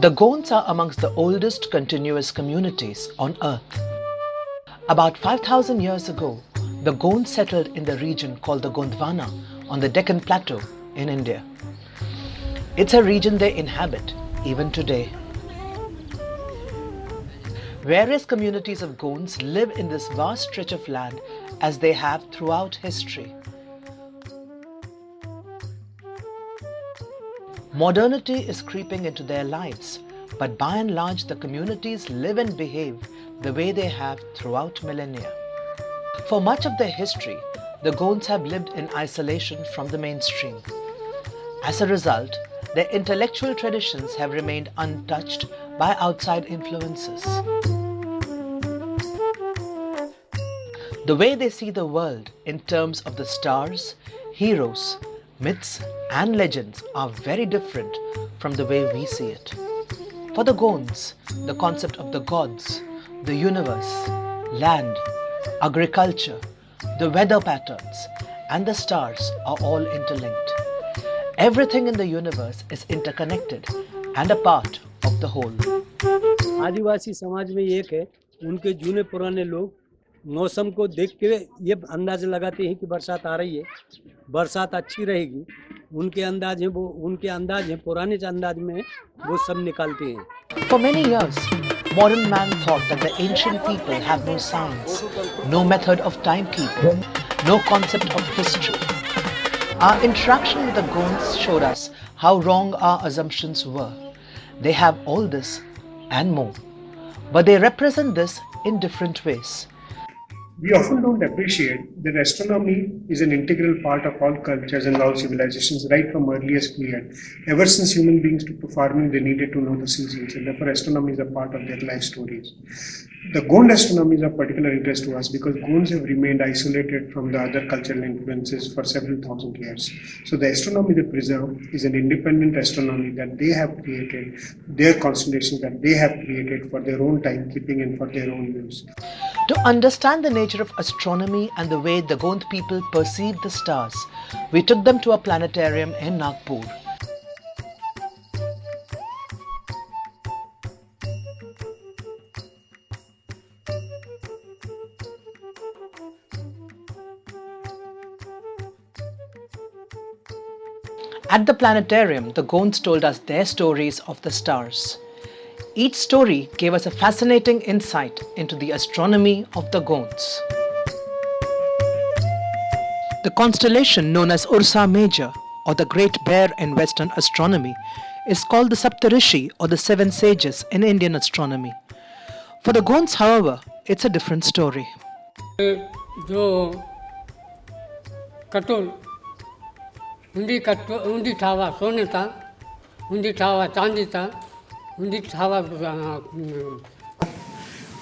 The Gonds are amongst the oldest continuous communities on earth. About 5,000 years ago, the Gonds settled in the region called the Gondwana on the Deccan Plateau in India. It's a region they inhabit even today. Various communities of Gonds live in this vast stretch of land as they have throughout history. Modernity is creeping into their lives, but by and large the communities live and behave the way they have throughout millennia. For much of their history, the Gonds have lived in isolation from the mainstream. As a result, their intellectual traditions have remained untouched by outside influences. The way they see the world in terms of the stars, heroes, myths and legends are very different from the way we see it. For the Gonds, the concept of the gods, the universe, land, agriculture, the weather patterns and the stars are all interlinked. Everything in the universe is interconnected and a part of the whole. आदिवासी समाज में एक है, उनके जूने पुराने लोग मौसम को देख के ये अंदाज लगाते हैं कि बरसात आ रही है, बरसात अच्छी रहेगी। उनके अंदाज हैं पुराने अंदाज में वो सब निकालते हैं। For many years, modern man thought that the ancient people have no science, no method of timekeeping, no concept of history. Our interaction with the Gonds showed us how wrong our assumptions were. They have all this and more, but they represent this in different ways. We often don't appreciate that astronomy is an integral part of all cultures and all civilizations right from earliest period. Ever since human beings took to farming, they needed to know the seasons, and therefore astronomy is a part of their life stories. The Gond astronomy is of particular interest to us because Gonds have remained isolated from the other cultural influences for several thousand years. So the astronomy they preserve is an independent astronomy that they have created, their constellations that they have created for their own timekeeping and for their own use. To understand the nature of astronomy and the way the Gond people perceive the stars, we took them to a planetarium in Nagpur. At the planetarium, the Gonds told us their stories of the stars. Each story gave us a fascinating insight into the astronomy of the Gonds. The constellation known as Ursa Major, or the Great Bear in Western astronomy, is called the Saptarishi or the Seven Sages in Indian astronomy. For the Gonds, however, it's a different story. जो कटोल उंडी ठावा सोने था, उंडी ठावा चांदी था, उंडी ठावा।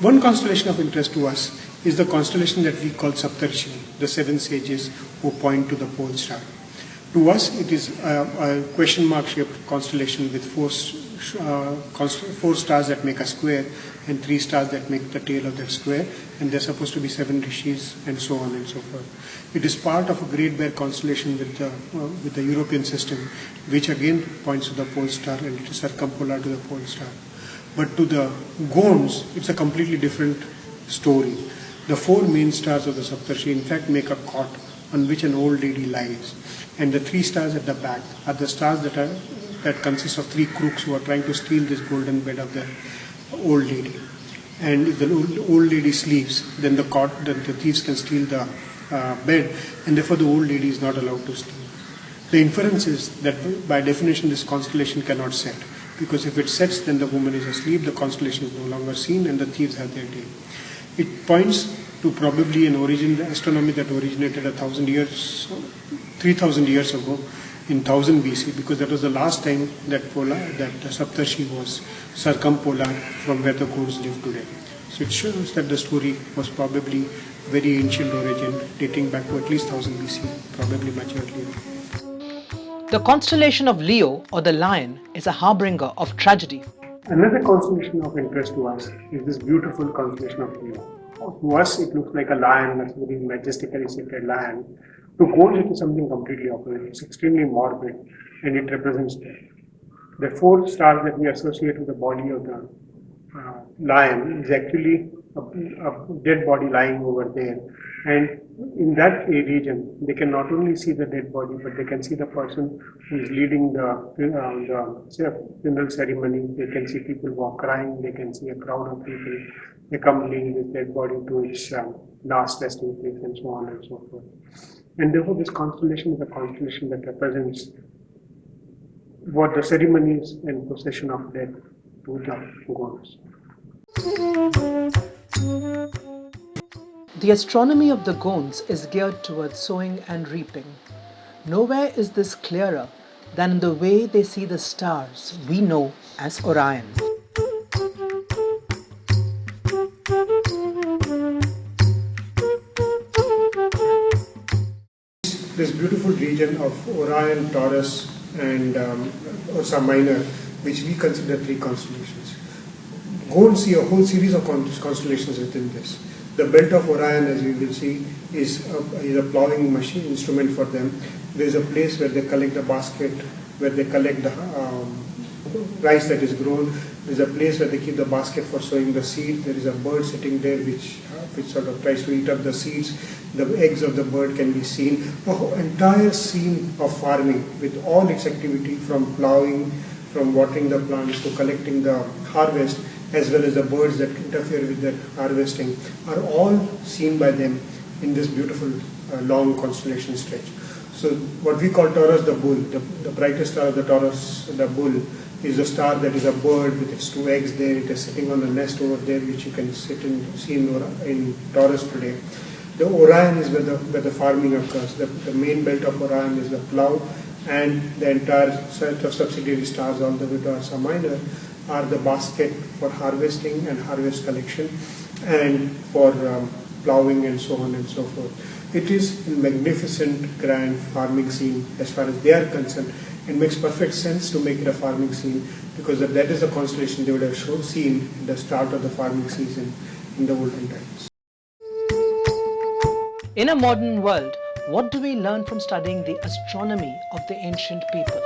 One constellation of interest to us is the constellation that we call Saptarshi, the seven sages who point to the pole star. To us, it is a question mark shaped constellation with four stars that make a square and three stars that make the tail of that square, and they're supposed to be seven rishis and so on and so forth. It is part of a Great Bear constellation with the European system, which again points to the pole star and it is circumpolar to the pole star. But to the Gonds, it's a completely different story. The four main stars of the Saptarshi in fact make a cot on which an old lady lies, and the three stars at the back are the stars that consist of three crooks who are trying to steal this golden bed of the old lady. And if the old lady sleeps, then the thieves can steal the bed, and therefore the old lady is not allowed to steal. The inference is that by definition this constellation cannot set, because if it sets, then the woman is asleep, the constellation is no longer seen, and the thieves have their day. It points to probably an origin, astronomy that originated 3,000 years ago in 1000 BC, because that was the last time that Saptarshi was circumpolar from where the Gonds live today. So it shows that the story was probably very ancient origin, dating back to at least 1000 BC, probably much earlier. The constellation of Leo, or the lion, is a harbinger of tragedy. Another constellation of interest to us is this beautiful constellation of Leo. To us, it looks like a lion, a very majestically seated lion. To Gonds, it is something completely opposite. It's extremely morbid, and it represents death. The four stars that we associate with the body of the lion is actually a dead body lying over there. And in that region, they can not only see the dead body, but they can see the person who is leading the funeral ceremony. They can see people who are crying. They can see a crowd of people accompanying this dead body to its last resting place, and so on and so forth. And therefore, this constellation is a constellation that represents what the ceremonies and procession of death to the gods. The astronomy of the Gonds is geared towards sowing and reaping. Nowhere is this clearer than in the way they see the stars we know as Orion. This beautiful region of Orion, Taurus, and Ursa Minor, which we consider three constellations. Go and see a whole series of constellations within this. The belt of Orion, as we will see, is a plowing machine instrument for them. There is a place where they collect the basket, where they collect the rice that is grown. There is a place where they keep the basket for sowing the seed. There is a bird sitting there which sort of tries to eat up the seeds. The eggs of the bird can be seen. A whole entire scene of farming with all its activity, from plowing, from watering the plants to collecting the harvest, as well as the birds that interfere with the harvesting, are all seen by them in this beautiful long constellation stretch. So what we call Taurus the bull, the brightest star of the Taurus, the bull, is a star that is a bird with its two eggs there. It is sitting on a nest over there, which you can see in Taurus today. The Orion is where the farming occurs. The main belt of Orion is the plough, and the entire set of subsidiary stars all the way to Ursa Minor are the basket for harvesting and harvest collection, and for ploughing and so on and so forth. It is a magnificent, grand farming scene as far as they are concerned. It makes perfect sense to make it a farming scene, because that is the constellation they would have seen at the start of the farming season in the olden times. In a modern world, what do we learn from studying the astronomy of the ancient people?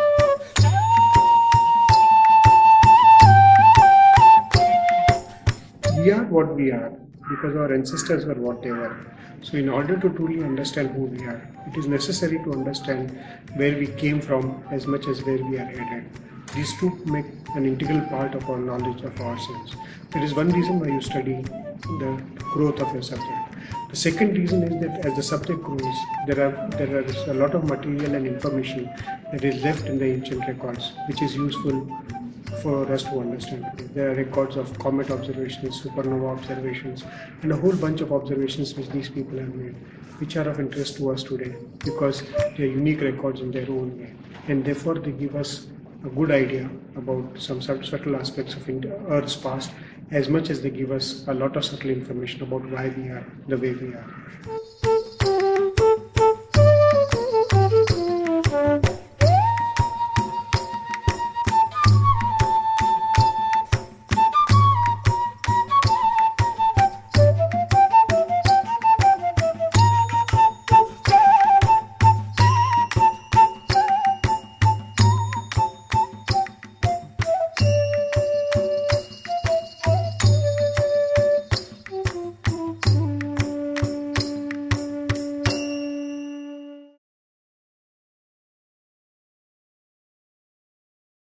We are what we are because our ancestors were what they were. So in order to truly understand who we are, it is necessary to understand where we came from as much as where we are headed. These two make an integral part of our knowledge of ourselves. That is one reason why you study the growth of your subject. The second reason is that as the subject grows, there is a lot of material and information that is left in the ancient records, which is useful for us to understand today. There are records of comet observations, supernova observations, and a whole bunch of observations which these people have made, which are of interest to us today because they are unique records in their own way, and therefore they give us a good idea about some subtle aspects of Earth's past, as much as they give us a lot of subtle information about why we are the way we are.